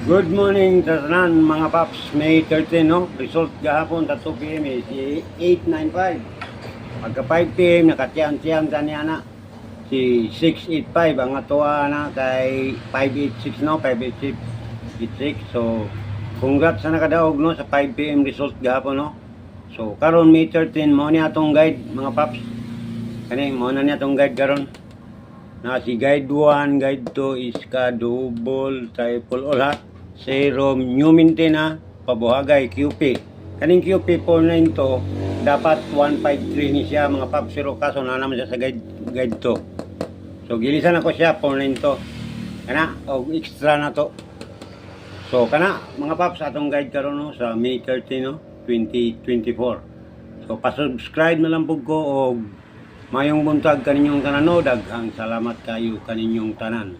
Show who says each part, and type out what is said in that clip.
Speaker 1: Good morning tanan mga paps. May 13 no. Result gahapon ta 2 PM si 895. Pagka 5 PM nakatiyang-tiyang taniya na. Si 685 ang atuwa na kay 586 no, 586. So congrats sa nakadaog no sa 5 PM result gahapon no. So karon May 13 mo ni atong guide mga paps. Kani mo na ni atong guide karon. Na si guide 1, guide 2 is ka double, triple all ha. Serum, new maintenance, pabuhagay, QP. Kaning QP 492, dapat 153 ni siya mga pap, pero kaso na naman siya sa guide 2. So gilisan ako siya 492. Kana og extra na to. So kana mga paps atong guide karon no sa May 13 no, 2024. So pa-subscribe na lang pug ko og mayong buntag kaninyong tanan no, daghang salamat kayo kaninyong tanan.